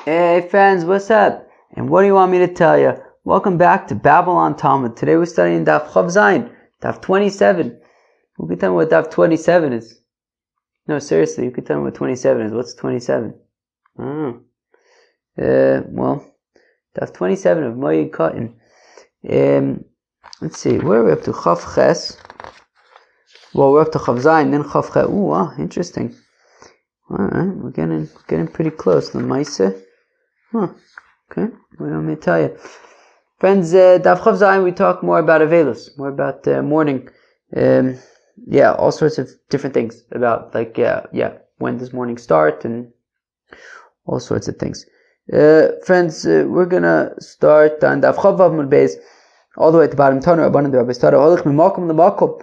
Hey friends, what's up? And what do you want me to tell you? Welcome back to Babylon Talmud. Today we're studying Daf Chav Zayin, Daf 27. Who can tell me what Daf 27 is? No, seriously, you can tell me what 27 is. What's 27? I don't know. Well, Daf 27 of Moed Katan. Let's see, where are we up to? Chav Ches. Well, we're up to Chav Zayin, then Chav Ches. Ooh, wow, interesting. Alright, we're getting pretty close. The Maisa. Okay. What do I want me to tell you? Friends, Daf Chav Zayin, we talk more about Avelos, more about morning. All sorts of different things about, like, when does morning start and all sorts of things. Friends, we're gonna start on Daf Chav Vav Mud Beis, all the way at the bottom. Tanu Rabbanan the Rabbi started Holich Mimakom L'Makom.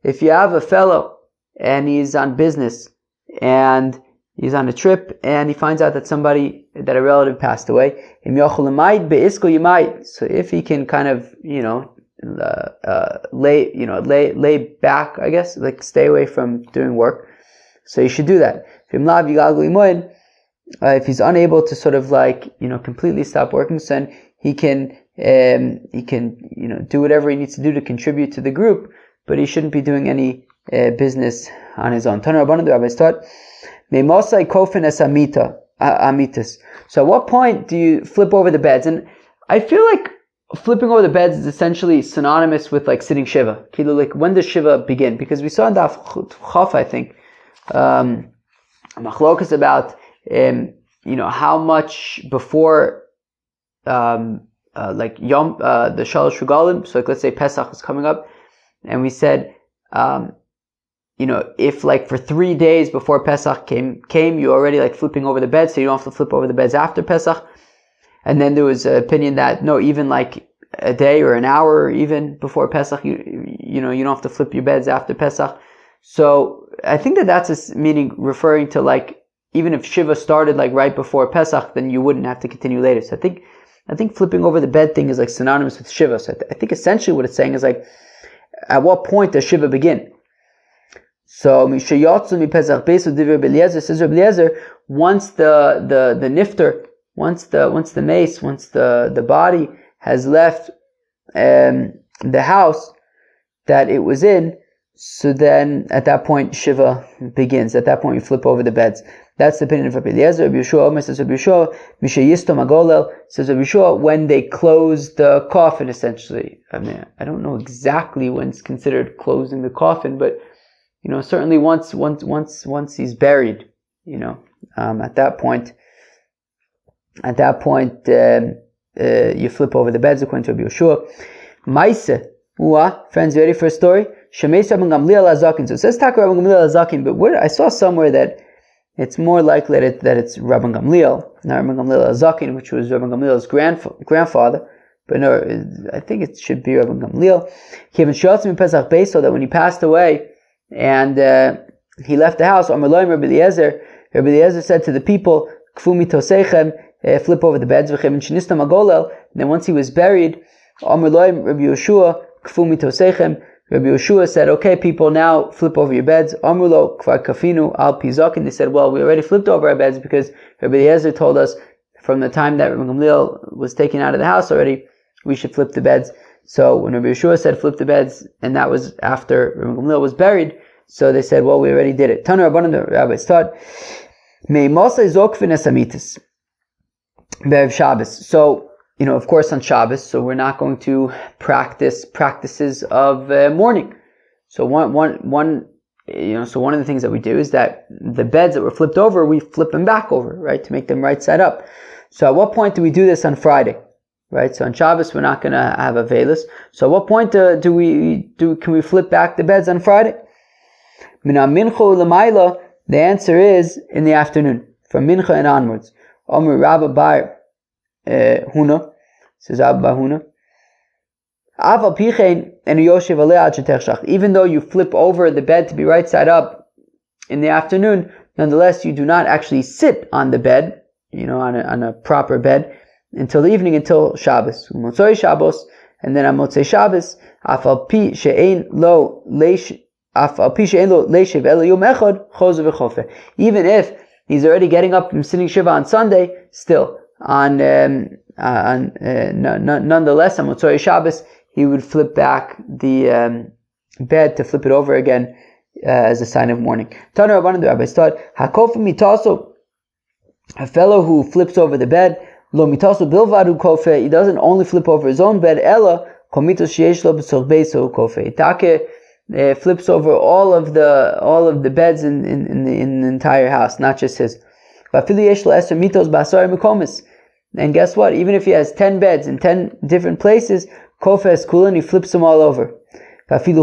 If you have a fellow and he's on business and he's on a trip and he finds out that a relative passed away, so if he can kind of, lay back, I guess, like stay away from doing work, so you should do that. If he's unable to sort of completely stop working, so then he can do whatever he needs to do to contribute to the group, but he shouldn't be doing any business on his own. Tanu Rabbanan the Rabbi start. So at what point do you flip over the beds? And I feel like flipping over the beds is essentially synonymous with like sitting Shiva. Like, when does Shiva begin? Because we saw in Daf Chaf, I think, Machlokas about how much before Yom the Shalosh Regalim, so like let's say Pesach is coming up, and we said if like for 3 days before Pesach came, you already like flipping over the bed, so you don't have to flip over the beds after Pesach. And then there was an opinion that no, even like a day or an hour even before Pesach, you don't have to flip your beds after Pesach. So I think that's a meaning referring to like, even if Shiva started like right before Pesach, then you wouldn't have to continue later. So I think flipping over the bed thing is like synonymous with Shiva. So I think essentially what it's saying is like, at what point does Shiva begin? So Mishayotzu mi Pesach Beis Divrei Rabbi Eliezer, says Rabbi Eliezer, once the nifter, once the mace, once the body has left the house that it was in, so then at that point Shiva begins. At that point you flip over the beds. That's the opinion of Rabbi Eliezer. Rabbi Yeshua Omer says Rabbi Yeshua, Mishayistom Agolel, says Rabbi Yeshua, when they close the coffin, essentially. I mean, I don't know exactly when it's considered closing the coffin, but certainly once he's buried, at that point, you flip over the beds according to Rabbi Yeshua. Maise, friends, ready for a story? Shemeis Rabban Gamliel Azakin. So it says Taka Rabban Gamliel Azakin, but I saw somewhere that it's more likely that it's Rabban Gamliel, not Rabban Gamliel Azakin, which was Rabban Gamliel's grandfather. But no, I think it should be Rabban Gamliel. Kevin Shotzim Pesach Beis, so that when he passed away and he left the house, Amar Loim Rabbi Eliezer said to the people, Kfu mitosechem, flip over the beds, v'chem shenistam agolel. Then once he was buried, Amar Loim Rabbi Yeshua, Kfu mitosechem. Rabbi Yeshua said, okay, people, now flip over your beds. Amar lo kvar kafinu al pizakin. They said, well, we already flipped over our beds because Rabbi Eliezer told us from the time that Rabbi Gamliel was taken out of the house already, we should flip the beds. So when Rabbi Yeshua said flip the beds, and that was after Rabbi Gamliel was buried, so they said, well, we already did it. Tanu Rabbanan the Rabbi taught, Mei Mosai Zokvin Esamitis Be'erev Shabbos. So, of course on Shabbos, so we're not going to practice practices of mourning. So one of the things that we do is that the beds that were flipped over, we flip them back over, right, to make them right side up. So at what point do we do this on Friday? Right, so on Shabbos we're not going to have a veilus. So at what point can we flip back the beds on Friday? Mina mincha l'mayla, the answer is in the afternoon, from mincha and onwards. Omer Rabba Bar Huna, says Rabba Bar Huna, Aval pichein and yoshev alei ad shetechshach. Even though you flip over the bed to be right side up in the afternoon, nonetheless you do not actually sit on the bed, on a proper bed, until the evening, until Shabbos. Motzoi Shabbos, and then on Motzei Shabbos, afal pi she'ein lo leish, afal pi she'ein lo leishev elo yom echad chozer v'chofer. Even if he's already getting up from sitting Shiva on Sunday, still, nonetheless, on Motzei Shabbos, he would flip back the bed to flip it over again as a sign of mourning. Tana Rabbanan, the rabbis taught, Hakofa mitaso, a fellow who flips over the bed, lo mitaso bilvadu kofe, he doesn't only flip over his own bed, ella komitos sheyesh lo b'soch beiso kofe. Take flips over all of the beds in the entire house, not just his. And guess what? Even if he has 10 beds in 10 different places, kofes kulan, he flips them all over. Even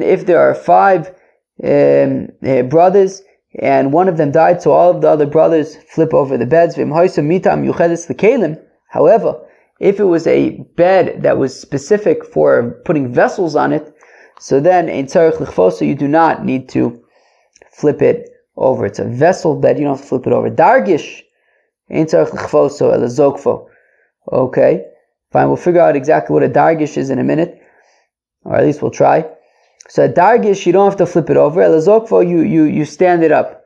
if there are 5 brothers and one of them died, so all of the other brothers flip over the beds. However, if it was a bed that was specific for putting vessels on it, so then in tzarich lichfoso, you do not need to flip it over. It's a vessel bed, you don't have to flip it over. Dargish, in tzarich lichfoso el zokfo. Okay, fine. We'll figure out exactly what a dargish is in a minute, or at least we'll try. So a dargish, you don't have to flip it over. El zokfo, you stand it up.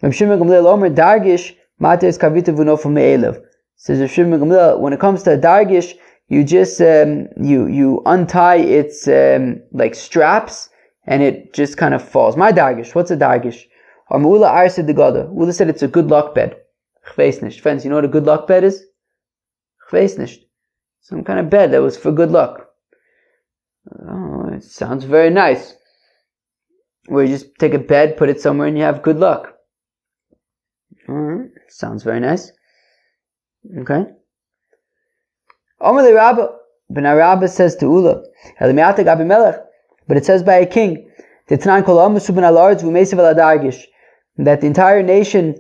Dargish mates kavita v'nofa me'elev. Says Rav Shimon ben Gamliel, when it comes to a dargish, you just you untie its like straps, and it just kind of falls. My dargish, what's a dargish? Or Me'ula Arsa de Gada. Ula said it's a good luck bed. Chveis friends, you know what a good luck bed is? Chveis some kind of bed that was for good luck. Oh, it sounds very nice. Where you just take a bed, put it somewhere, and you have good luck. Alright, sounds very nice. Okay. Omar Rabba, Ben Rabba says to Ula, but it says by a king, that the entire nation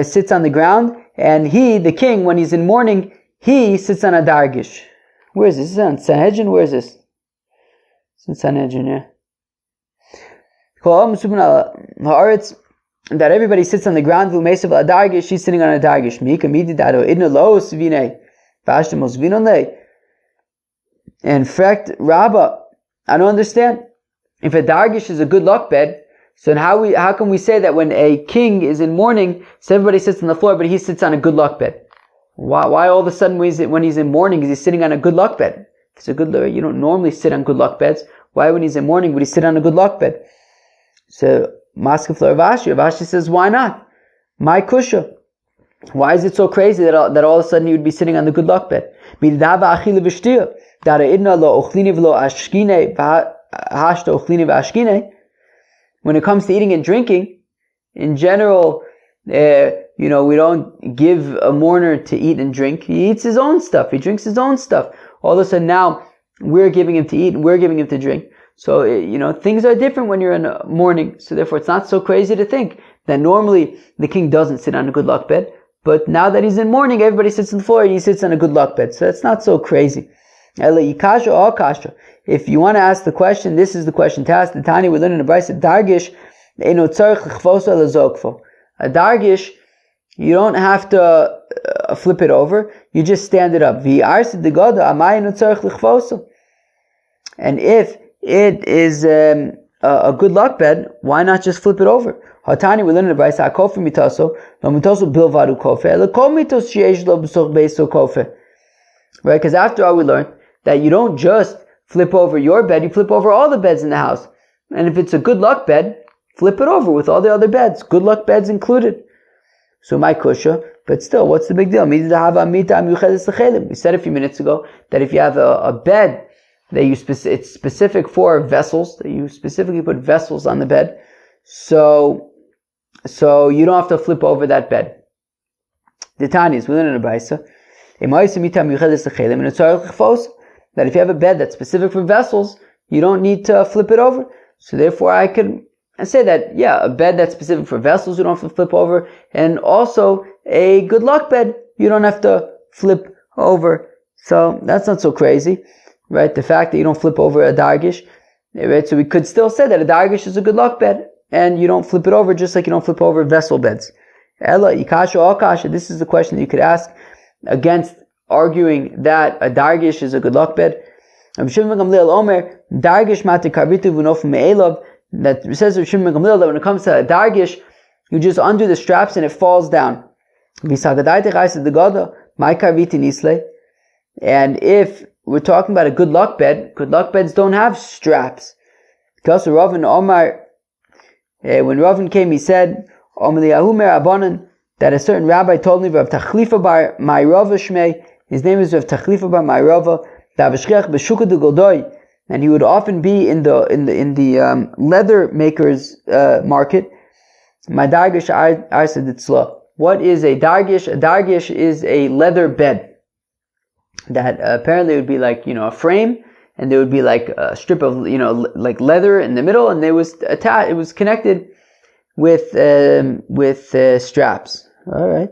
sits on the ground, and he, the king, when he's in mourning, he sits on a dargish. Where is this? Is this on Sanhedrin? Where is this? It's in Sanhedrin, yeah. That everybody sits on the ground, she's sitting on a dargish. In fact, Rabbah, I don't understand. If a dargish is a good luck bed, so how can we say that when a king is in mourning, so everybody sits on the floor, but he sits on a good luck bed? Why all of a sudden when he's in mourning is he sitting on a good luck bed? If it's a good luck, you don't normally sit on good luck beds. Why when he's in mourning would he sit on a good luck bed? So Maskefla Ravashi says, why not? My kusha. Why is it so crazy that all of a sudden he would be sitting on the good luck bed? When it comes to eating and drinking, in general, we don't give a mourner to eat and drink. He eats his own stuff. He drinks his own stuff. All of a sudden now, we're giving him to eat and we're giving him to drink. So, things are different when you're in mourning. So therefore, it's not so crazy to think that normally the king doesn't sit on a good luck bed. But now that he's in mourning, everybody sits on the floor and he sits on a good luck bed. So that's not so crazy. If you want to ask the question, this is the question to ask. The Tani, we learn in the Brisa, Dargish, a Dargish, you don't have to flip it over. You just stand it up. And if it is a good luck bed, why not just flip it over? Hatani, we learn in the Brisa, Hakofi mitaso, no mitaso bilvadu kofe, ela kol mitos sheyesh lo b'soch beiso kofe. Right? Because after all, we learned that you don't just flip over your bed, you flip over all the beds in the house. And if it's a good luck bed, flip it over with all the other beds, good luck beds included. So my kusha, but still, what's the big deal? We said a few minutes ago that if you have a bed that it's specific for vessels, that you specifically put vessels on the bed, so you don't have to flip over that bed. The Tanya is within a Brisa. That if you have a bed that's specific for vessels, you don't need to flip it over. So therefore I could say that, a bed that's specific for vessels, you don't have to flip over. And also a good luck bed, you don't have to flip over. So that's not so crazy, right? The fact that you don't flip over a dargish, right? So we could still say that a dargish is a good luck bed, and you don't flip it over just like you don't flip over vessel beds. Ella, ikasha, akasha, this is the question that you could ask against arguing that a dargish is a good luck bed. Dargish That says Rav Shimon ben Gamliel that when it comes to a dargish, you just undo the straps and it falls down. And if we're talking about a good luck bed don't have straps. Because Ravin Omar, when Ravin came, he said, that a certain rabbi told me, Rav Tachlifa bar Ma'irava Shmei, his name is Rav Tachlifa bar Ma'irava, and he would often be in the leather makers market. My dargish arsa ditzla. What is a dargish? A dargish is a leather bed that apparently would be like, a frame, and there would be like a strip of, like leather in the middle, and it was connected with straps. All right.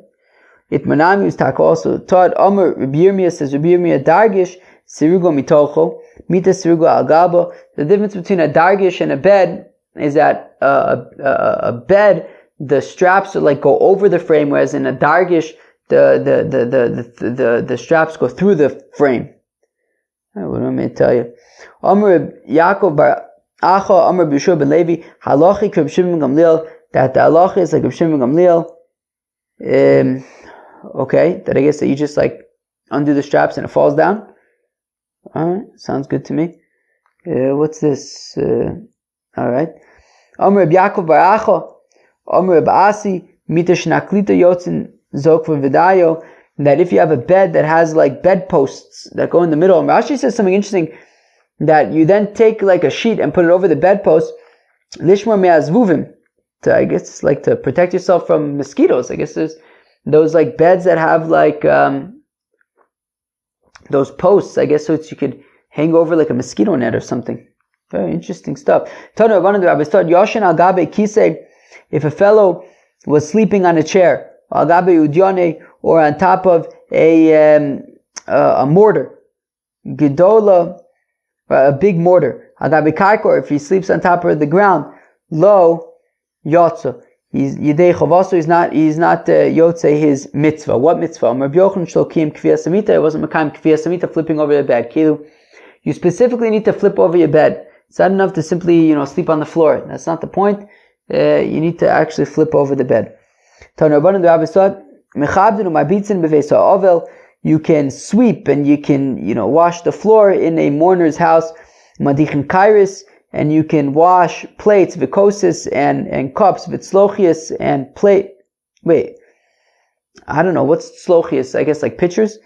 Itmanami was also taught. Amr Rabbi Yirmiyah says, Rabbi Yirmiyah dargish sirugo mitocho mita sirugo algaba. The difference between a dargish and a bed is that a bed, the straps are like go over the frame, whereas in a dargish, the straps go through the frame. What am I to tell you? Amr Yaakov bar Acha Amr B'Yeshua ben Levi halachi Rav Shimon ben Gamliel, that the halacha is like Rav Shimon ben Gamliel. Okay, that I guess that you just like undo the straps and it falls down. Alright, sounds good to me. What's this? Alright. Amr Reb Yaakov bar Acha, Amr Reb Asi, Mita Shnaklita Yotzin Zokva Vidayo, that if you have a bed that has like bed posts that go in the middle, and Rashi says something interesting, that you then take like a sheet and put it over the bedpost, Lishmor Me'azvuvim, I guess like to protect yourself from mosquitoes. I guess there's those like beds that have like those posts, I guess, so you could hang over like a mosquito net or something. Very interesting stuff. If a fellow was sleeping on a chair, or on top of a mortar, gedola, a big mortar, if he sleeps on top of the ground, lo yotza, he's not yotze his mitzvah. What mitzvah? Rabbi Yochanan shlokim kviya samita. It wasn't makam kviya samita, flipping over the bed. You specifically need to flip over your bed. It's not enough to simply, sleep on the floor. That's not the point. You need to actually flip over the bed. You can sweep and you can, wash the floor in a mourner's house. Madichin kairis, and you can wash plates, vikosis, and cups, vitzlochius, and plate. Wait, I don't know, what's slochius? I guess like pitchers.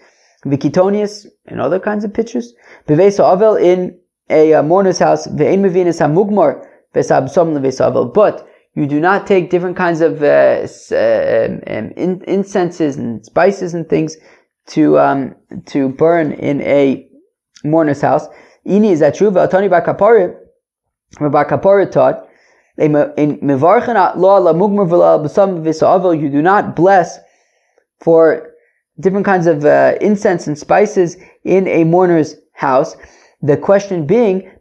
Vikitonius, and other kinds of pitchers. Bevesa avel, in a mourner's house, ve'en mevinis hamugmar, vesabsom levesa avel. But you do not take different kinds of incenses and spices and things to burn in a mourner's house. Ini, is that true? V'atani bar kapara, Bar Kapara taught, you do not bless for different kinds of incense and spices in a mourner's house. The question being,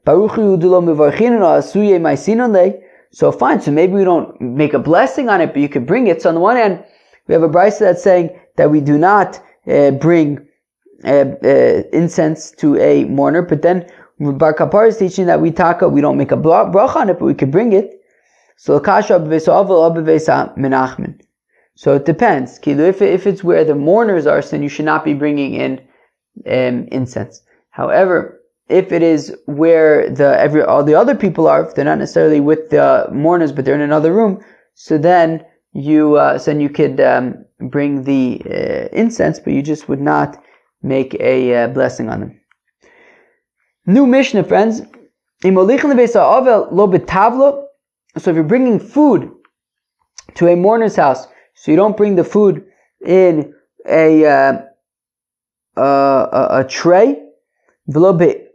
so fine, so maybe we don't make a blessing on it, but you could bring it. So on the one hand, we have a brisa that's saying that we do not bring incense to a mourner, but then Bar Kapara is teaching that we don't make a bracha on it, but we could bring it. So So it depends. If it's where the mourners are, then you should not be bringing in incense. However, if it is where all the other people are, if they're not necessarily with the mourners, but they're in another room, so then you could bring the incense, but you just would not make a blessing on them. New Mishnah, friends. So if you're bringing food to a mourner's house, so you don't bring the food in a tray,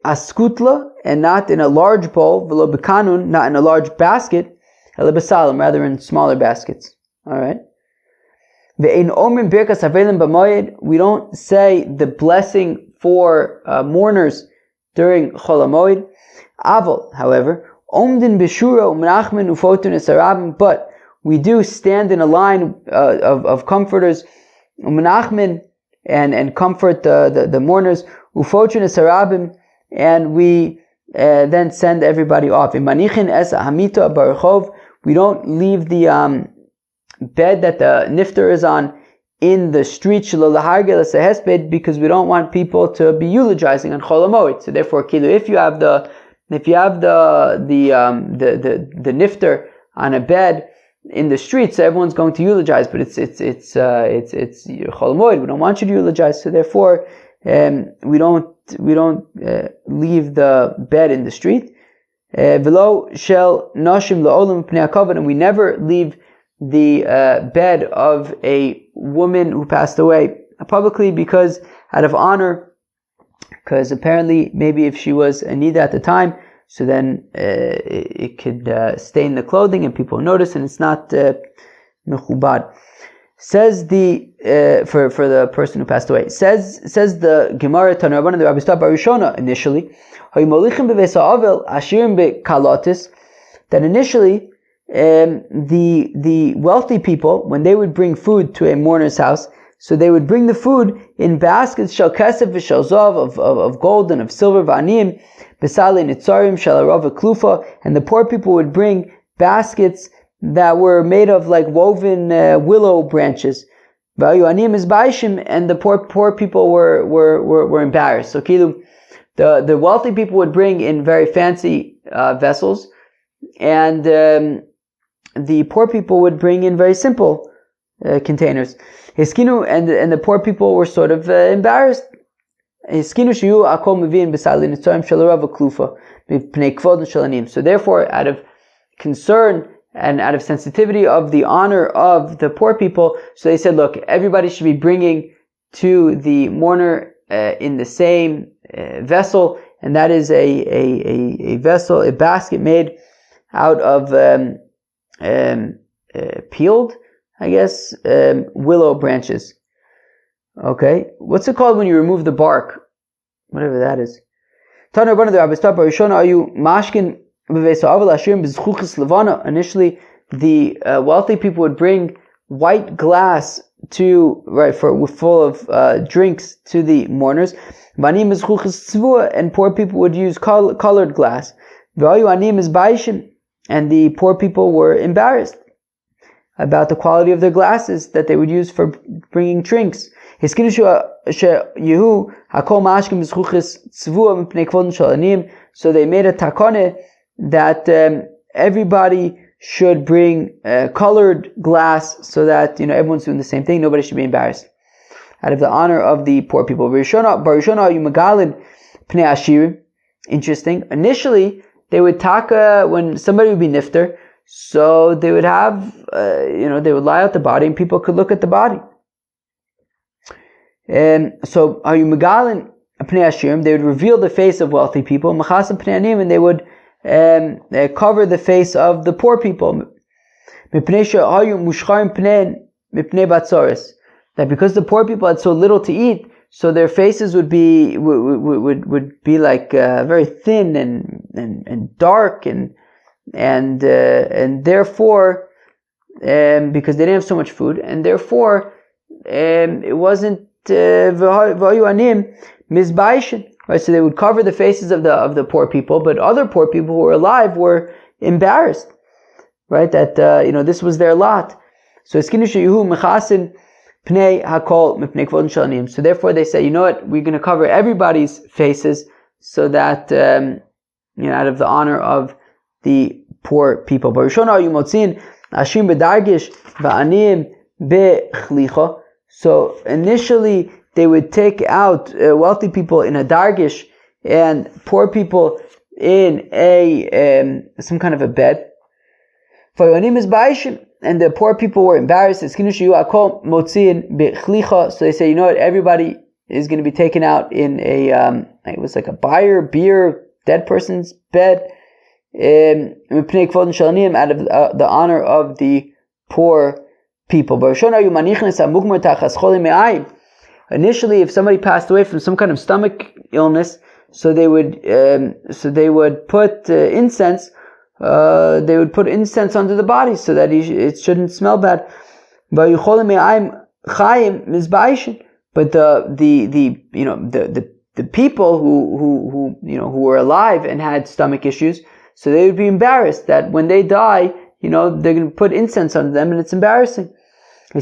askutla, and not in a large bowl, kanun, not in a large basket, rather in smaller baskets. Alright. We don't say the blessing for mourners during Chol HaMoed. Aval, however, but we do stand in a line of comforters, and comfort the mourners, and we then send everybody off. We don't leave the bed that the nifter is on in the street, because we don't want people to be eulogizing on Chol Moed. So therefore, if you have the nifter on a bed in the street, so everyone's going to eulogize, but it's Chol Moed. We don't want you to eulogize, so therefore we don't leave the bed in the street. V'lo shel nashim la'olam pnei hakavod, and we never leave the bed of a woman who passed away publicly, because out of honor, because apparently maybe if she was a nida at the time, so then it could stain the clothing and people notice, and it's not mechubad. Says the for the person who passed away. Says the Gemara Tana Rabbanan, the Rabbi Stab Barishona initially, that initially the wealthy people, when they would bring food to a mourner's house, so they would bring the food in baskets shel kesef v'shel zav, of gold and of silver, v'aniyim b'salei nitzarim shel arav v'klufa, and the poor people would bring baskets that were made of like woven willow branches. And the poor people were embarrassed. So the wealthy people would bring in very fancy vessels, and the poor people would bring in very simple containers. Hiskinu, and the poor people were sort of embarrassed. So therefore, out of concern and out of sensitivity of the honor of the poor people, so they said, look, everybody should be bringing to the mourner in the same vessel, and that is a vessel, a basket made out of peeled, I guess, willow branches. Okay, what's it called when you remove the bark? Whatever that is. Tana Rabbanan, the Rabbi Stab Barishona, are you mashkin? Initially, the wealthy people would bring white glass full of drinks to the mourners, and poor people would use colored glass. And the poor people were embarrassed about the quality of their glasses that they would use for bringing drinks. So they made a takone that everybody should bring colored glass, so that everyone's doing the same thing. Nobody should be embarrassed, out of the honor of the poor people. Interesting. Initially, they would taka when somebody would be nifter, so they would have they would lie out the body and people could look at the body. So are you megalin pnei ashirim? They would reveal the face of wealthy people, machasim pnei anim, and they would cover the face of the poor people. That because the poor people had so little to eat, so their faces would be like very thin and dark and therefore because they didn't have so much food, and therefore it wasn't mizbaishin. Right, so they would cover the faces of the poor people, but other poor people who were alive were embarrassed, right? That this was their lot. So So therefore, they say, you know what? We're going to cover everybody's faces, so that out of the honor of the poor people. So initially, they would take out wealthy people in a dargish and poor people in a some kind of a bed. And the poor people were embarrassed. So they say, you know what? Everybody is going to be taken out in a it was like a beer, dead person's bed, out of the honor of the poor people. Initially, if somebody passed away from some kind of stomach illness, so they would put incense. They would put incense under the body so that it shouldn't smell bad. But the the people who were alive and had stomach issues, so they would be embarrassed that when they die, they're going to put incense on them, and it's embarrassing. So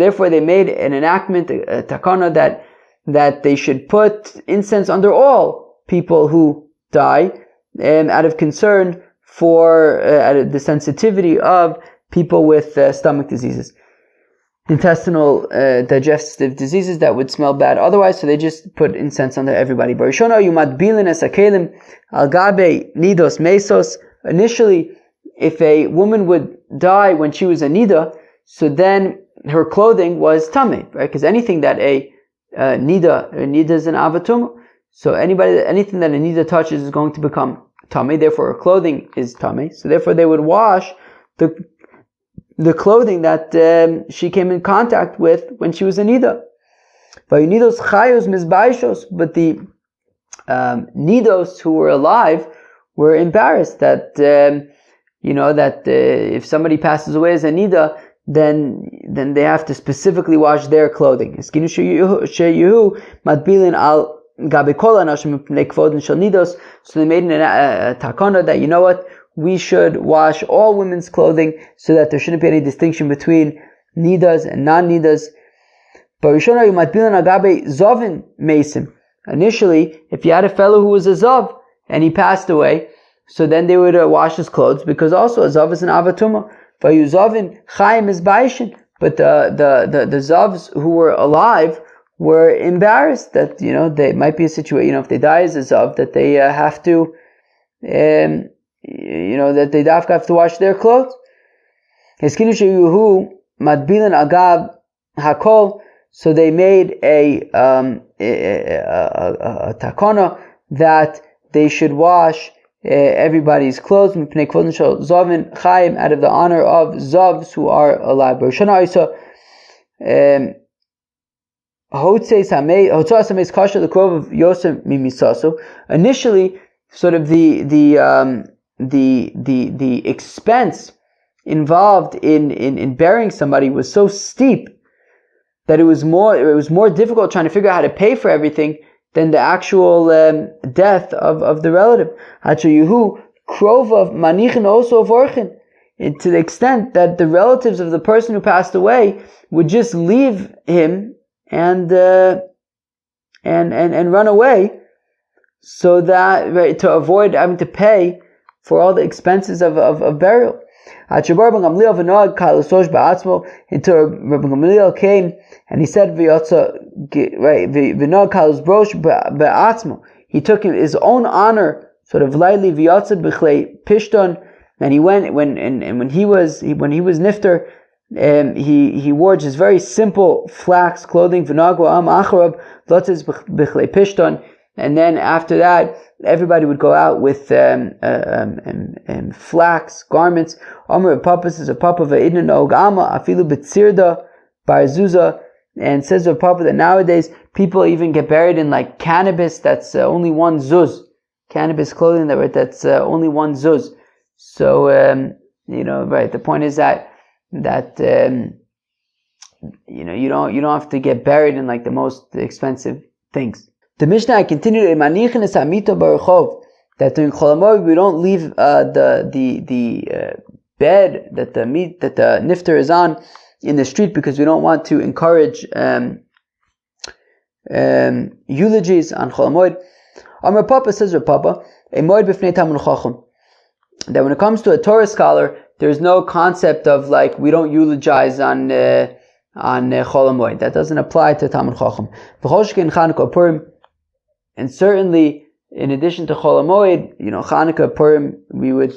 therefore they made an enactment, a takana, that they should put incense under all people who die, out of concern for the sensitivity of people with stomach diseases, intestinal digestive diseases that would smell bad otherwise, so they just put incense under everybody. Initially, if a woman would die when she was a nida, so then her clothing was tameh, right? Because anything that a nida is an avatum, so anything that a nida touches is going to become tameh. Therefore, her clothing is tameh. So therefore, they would wash the clothing that she came in contact with when she was a nida. But the nidos who were alive were embarrassed that if somebody passes away as a nida, then they have to specifically wash their clothing. So they made a takana that, we should wash all women's clothing so that there shouldn't be any distinction between nidas and non-nidas. Initially, if you had a fellow who was a zav and he passed away, so then they would wash his clothes, because also a zav is an avatuma. But the zavs who were alive were embarrassed that they might be a situation, if they die as a zav, that they have to that they have to wash their clothes. So they made a takana that they should wash everybody's clothes out of the honor of zavs who are alive. Initially, sort of the expense involved in burying somebody was so steep that it was more difficult trying to figure out how to pay for everything than the actual death of the relative. To the extent that the relatives of the person who passed away would just leave him and run away, so that, right, to avoid having to pay for all the expenses of burial. Until Rabbi Gamliel came and he said, he took his own honor sort of lightly, and he went when he was nifter, he wore just very simple flax clothing, and then after that, everybody would go out with flax garments. Omer Papas is a papa ve'idna ogama afilu betzirda barzuza, and says of Papa that nowadays people even get buried in like cannabis that's only one zuz, cannabis clothing that's only one zuz. So right. The point is that you don't have to get buried in like the most expensive things. The Mishnah continued in Manichin es Hamito Barachov, that during Chol Hamoed we don't leave the bed that the nifter is on in the street, because we don't want to encourage eulogies on Chol Hamoed. Amar Papa, says Rav Papa, a Moed b'fnei Talmid Chacham, that when it comes to a Torah scholar, there's no concept of like we don't eulogize on Chol Hamoed. That doesn't apply to Talmid Chacham. V'chol sheken Chanukah Purim. And certainly, in addition to Chol Hamoed, Chanukah, Purim, we would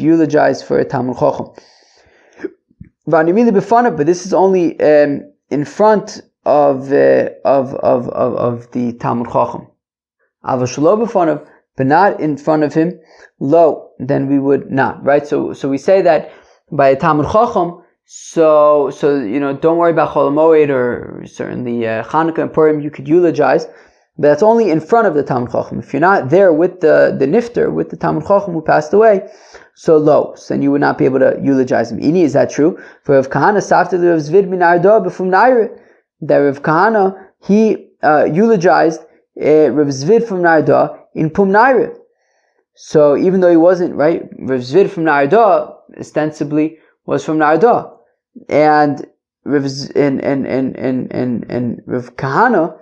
eulogize for Talmid Chacham. But this is only in front of the Talmid Chacham. Avos shelo b'fanav, but not in front of him. Lo, then we would not, right? So we say that by a Talmid Chacham. So don't worry about Chol Hamoed, or certainly Chanukah and Purim you could eulogize. but that's only in front of the Talmud Chacham. If you're not there with the nifter, with the Talmud Chacham who passed away, so then you would not be able to eulogize him. Ini, is that true? For Rav Kahana, Safta Rav Zvid min Arda b'fum Naira, that Rav Kahana, he eulogized Rav Zvid from Narda in Pum Naira. So even though he wasn't, right, Rav Zvid from Narda ostensibly was from Narda, and Rav Kahana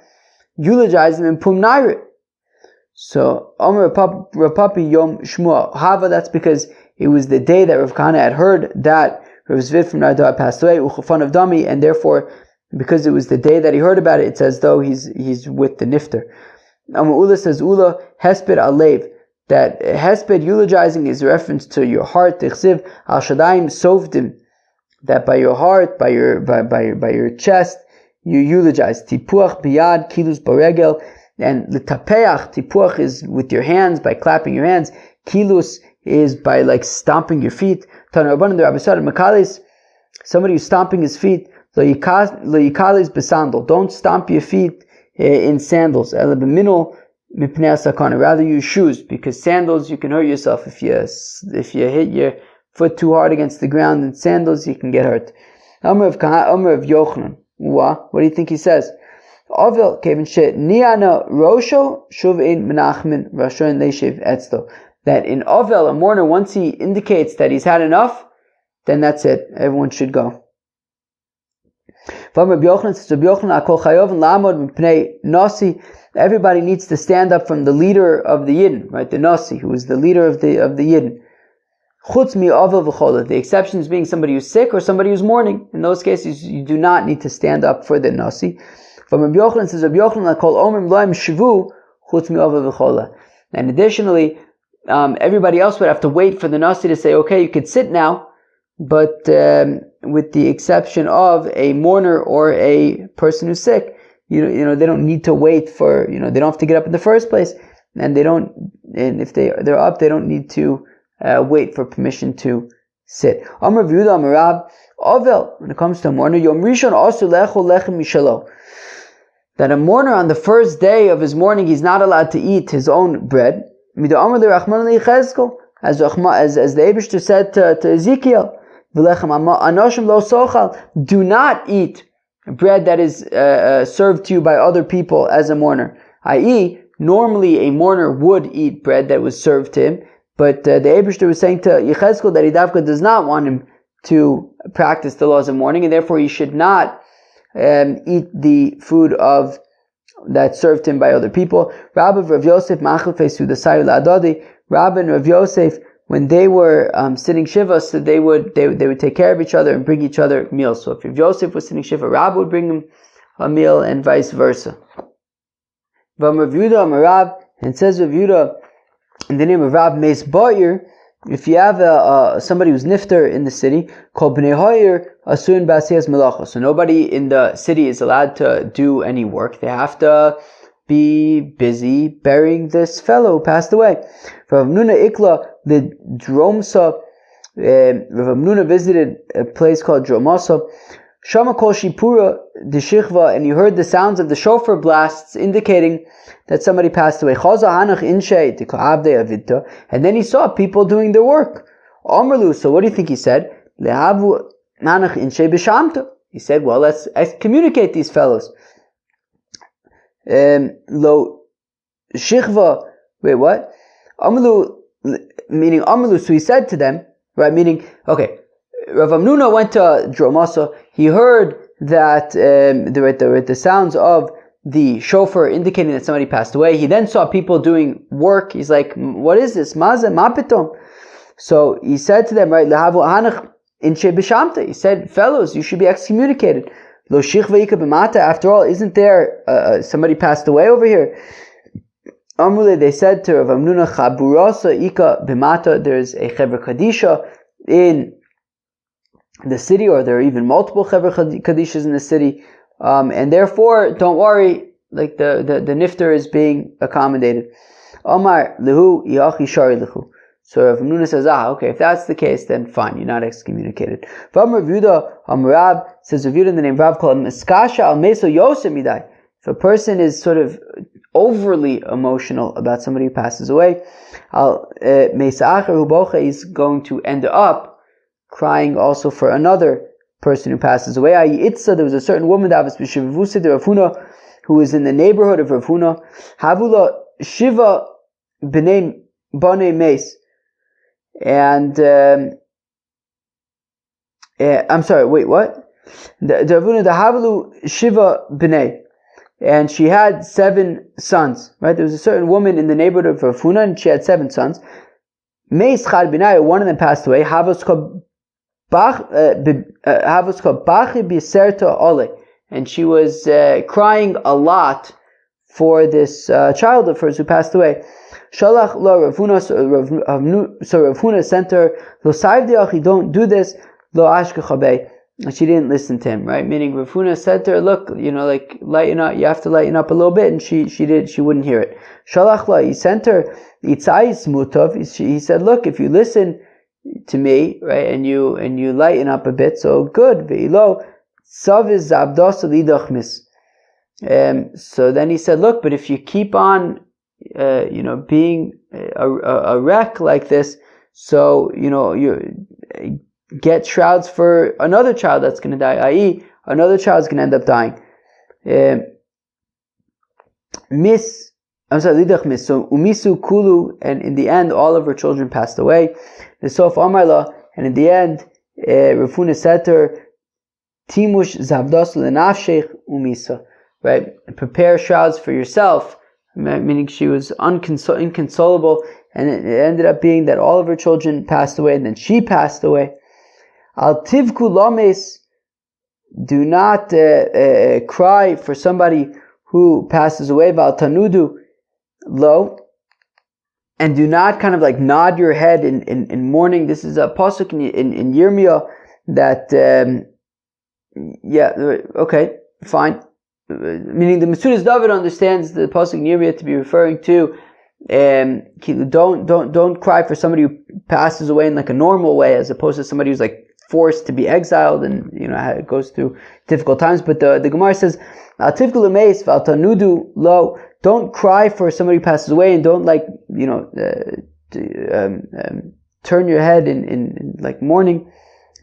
eulogized him in Pum Naira. So Omer Rav Papi Yom Shmua Hava, that's because it was the day that Rav Kahana had heard that Rav Zvid from Narda had passed away, Uchafan of Dami, and therefore, because it was the day that he heard about it, it's as though he's with the nifter. Ula says, Ula Hesped Alev, that Hesped eulogizing is a reference to your heart, Tichsiv Al Shadayim Sovdim, that by your heart, by your chest, you eulogize. Tipuach Biyad Kilus Baregel, and Litapeach, Tipuach is with your hands, by clapping your hands. Kilus is by like stomping your feet. Tanarabban the Rabbi Sada Makalis, somebody who's stomping his feet. Lo yikalis besandal. Don't stomp your feet in sandals. Rather use shoes, because sandals you can hurt yourself if you hit your foot too hard against the ground. In sandals you can get hurt. Amr of Yochanan. What do you think he says? That in Ovel, a mourner, once he indicates that he's had enough, then that's it. Everyone should go. Everybody needs to stand up from the leader of the Yidden, right? The Nasi, who is the leader of the Yidden. The exception is being somebody who's sick or somebody who's mourning. In those cases, you do not need to stand up for the Nasi. From Rabbi Yochanan says, Rabbi Yochanan called Omrim Loim Shivu Chutz mi'ova v'chola. And additionally, everybody else would have to wait for the Nasi to say, okay, you could sit now, but with the exception of a mourner or a person who's sick, you know, they don't need to wait for, they don't have to get up in the first place, and if they're up, they don't need to wait for permission to sit. Amar V'Yehuda Amar Rab, Ovel, when it comes to a mourner, Yom Rishon Asu Lechol Lechem Mishalo, that a mourner on the first day of his mourning, he's not allowed to eat his own bread. As the Eibishter said to Ezekiel, do not eat bread that is served to you by other people as a mourner. I.e., normally a mourner would eat bread that was served to him, but the Eibishter was saying to Yechezkel that Hidavka does not want him to practice the laws of mourning, and therefore he should not eat the food of that served him by other people. Rabbi Rav Yosef Rabbi and Rav Yosef, when they were sitting shiva, so they would take care of each other and bring each other meals. So if Rav Yosef was sitting shiva, Rabbi would bring him a meal, and vice versa. Rav Yehuda, and it says Rav Yehuda in the name of Rab Meis Ba'ir, if you have somebody who's nifter in the city, called Bnei Hoyer Asun B'asiyas Melacha, so nobody in the city is allowed to do any work. They have to be busy burying this fellow who passed away. Rav Nuna Ikla, the Dromsa, Rav Nuna visited a place called Dromasa, Shama Kol Shipura the Shichva, and you heard the sounds of the shofar blasts indicating that somebody passed away. And then he saw people doing their work. So what do you think he said? He said, well, let's excommunicate these fellows. Lo Shichva, wait, what? Meaning Amalu, so he said to them, right, meaning, okay, Rav Amnuna went to Dromasa, he heard that the sounds of the shofar indicating that somebody passed away. He then saw people doing work. He's like, what is this? Maze, mapitom. So he said to them, right, he said, fellows, you should be excommunicated. Lo shichva ika b'mata, after all, isn't there somebody passed away over here? Amrule, they said to Rav Amnuna, chaburasa ika b'mata, there's a Chevra Kadisha in the city, or there are even multiple Chevra Kadishas in the city, and therefore, don't worry, like the nifter is being accommodated. Omar lehu yachi shari lehu. So Rav Nuna says, okay, if that's the case, then fine, you're not excommunicated. Rav Yehuda Amrab says, Rav Yehuda in the name of Rav called Miskasha al Meso Yosem Midai. If a person is sort of overly emotional about somebody who passes away. He's going to end up crying also for another person who passes away. There was a certain woman who was in the neighborhood of Rav Huna. Havula Shiva B'nei Meis. And I'm sorry, wait, what? The Havulu Shiva B'nei. And she had 7 sons, right? There was a certain woman in the neighborhood of Rav Huna, and she had 7 sons. Meis Chad B'nai, one of them passed away. And she was crying a lot for this child of hers who passed away. Shalach lo Rav Huna, so Rav Huna sent her, lo saivdiach, don't do this, lo ashkechabei. And she didn't listen to him, right? Meaning Rav Huna said to her, look, lighten up, you have to lighten up a little bit, and she wouldn't hear it. Shalach lo, he sent her, itzayis mutov, he said, look, if you listen to me, right, and you lighten up a bit, so good, ve'ilo, saviz zabdos lidachmis. So then he said, look, but if you keep on, being a wreck like this, so, you get shrouds for another child that's going to die, i.e., another child's going to end up dying. So umisu kulu, and in the end, all of her children passed away. The Sof Amarla, and in the end, Rav Huna said to her, Timush zavdos lenafshech umisa, right? Prepare shrouds for yourself, meaning she was inconsolable, and it ended up being that all of her children passed away, and then she passed away. Al tivku lames, do not cry for somebody who passes away. Val tanudu lo, and do not kind of like nod your head in mourning. This is a pasuk in Yirmiyah that, okay, fine. Meaning the Metzudas David understands the pasuk in Yirmiyah to be referring to, don't cry for somebody who passes away in like a normal way, as opposed to somebody who's like forced to be exiled and it goes through difficult times. But the Gemara says, don't cry for somebody who passes away, and don't turn your head in like mourning,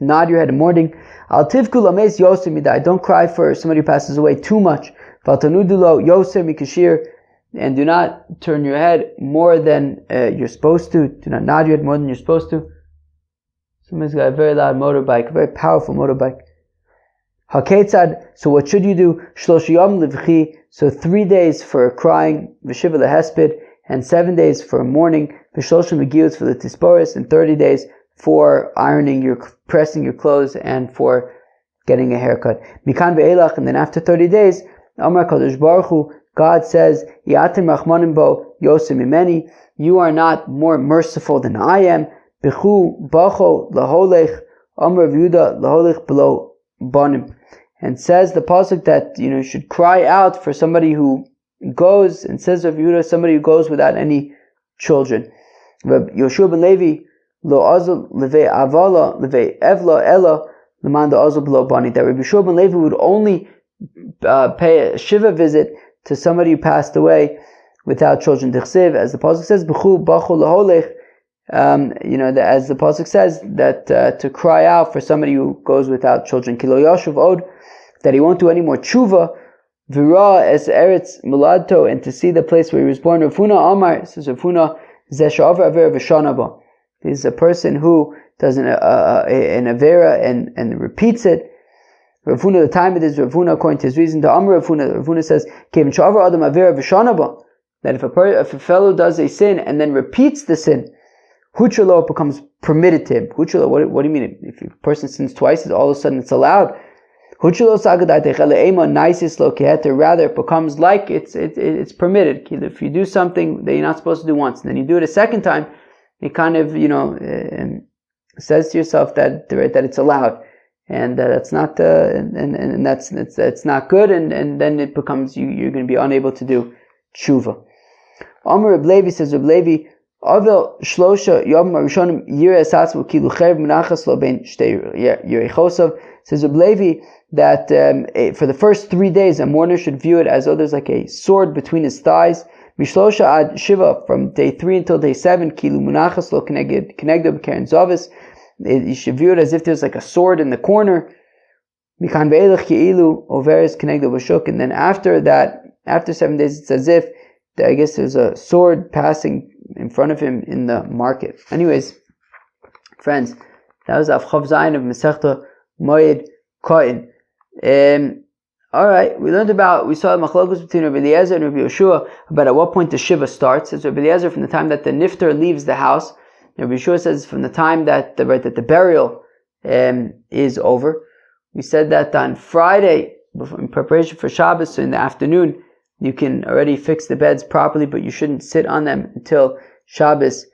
nod your head in mourning. Don't cry for somebody who passes away too much. And do not turn your head more than you're supposed to. Do not nod your head more than you're supposed to. Somebody's got a very loud motorbike, a very powerful motorbike. Haketzad, so what should you do? Shloshiyam livchi, so 3 days for crying, v'shiva lehesped, and 7 days for mourning, v'shloshim megiyos for the tisporis, and 30 days for pressing your clothes and for getting a haircut. Mikan ve'elach, and then after 30 days, Amar Kadosh Baruch Hu, God says, Yatim rachmanim bo yosem imeni, you are not more merciful than I am. Bechu bacho laholech, Amar Yehuda laholech below banim. And says the pasuk that you should cry out for somebody who goes, and says of Yehuda, somebody who goes without any children. Yoshua ben Levi lo azul leve avala leve evla ella leman da azul below bani. That Rabbi Yoshua ben Levi would only pay a shiva visit to somebody who passed away without children. Dichsev, as the pasuk says, b'chu bacho laholech. As the pasuk says, that to cry out for somebody who goes without children. Kilo yashuv od, that he won't do any more tshuva. Vira es eretz miladto, and to see the place where he was born. Rav Huna Amar, says Rav Huna, zeshavar aver v'shanaba. This is a person who does an avera and repeats it. Rav Huna, the time of this, Rav Huna, according to his reason, the Amar Rav Huna says, Kevin shavar adam avera v'shanaba, that if a fellow does a sin and then repeats the sin, huchalo, it becomes permitted to him. Huchalo, what do you mean? If a person sins twice, all of a sudden it's allowed. Huchalo sagadai ema naisis lo keheter. Rather, it becomes like it's permitted. If you do something that you're not supposed to do once, and then you do it a second time, it kind of says to yourself that it's allowed, and that's not and that's not good, and then it becomes you're going to be unable to do tshuva. Amar Reb Levi, says Reb Levi, Avel Shlosha Yom Rishonim Yireh Esatzmo Kilu Cherev Menachas Lo Ben Shtei Yerechosov. Says Reb Levi that for the first 3 days a mourner should view it as though there's like a sword between his thighs. Mishlosha Ad Shiva, from day 3 until day 7, Kilu Menachas Lo Keneged Karen Zavis. You should view it as if there's like a sword in the corner. Mikan Ve'elech Ye'ilu Overes Keneged Bashuk. And then after that, after 7 days, it's as if I guess there's a sword passing in front of him in the market. Anyways, friends, that was Chav Zayin of Masechta Moed Katan. Alright, we saw the machlokes between Rabbi Eliezer and Rabbi Yeshua about at what point the Shiva starts. It's Rabbi Eliezer from the time that the Nifter leaves the house. Rabbi Yeshua says from the time that the burial is over. We said that on Friday, in preparation for Shabbos, so in the afternoon, you can already fix the beds properly, but you shouldn't sit on them until Shabbos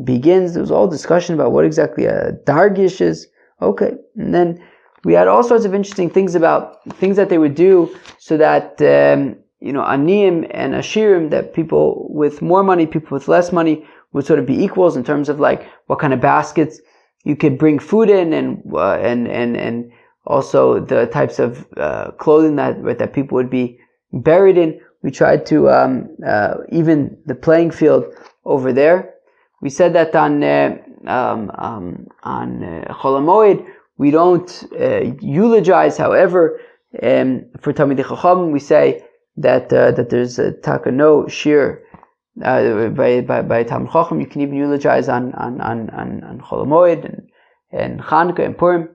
begins. There was all discussion about what exactly a dargish is. Okay, and then we had all sorts of interesting things about things that they would do so that aniyim and ashirim, that people with more money, people with less money, would sort of be equals in terms of like what kind of baskets you could bring food in, and also the types of clothing that people would be buried in. We tried to even the playing field over there. We said that on Chol Moed we don't eulogize. However, for Talmidei Chacham we say that there's a takano shir by Talmid Chacham. You can even eulogize on Chol Moed and Chanukah and Purim.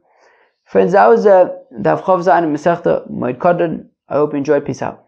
Friends, that was the Chav Zayin Masechta Moed Katan. I hope you enjoyed. Peace out.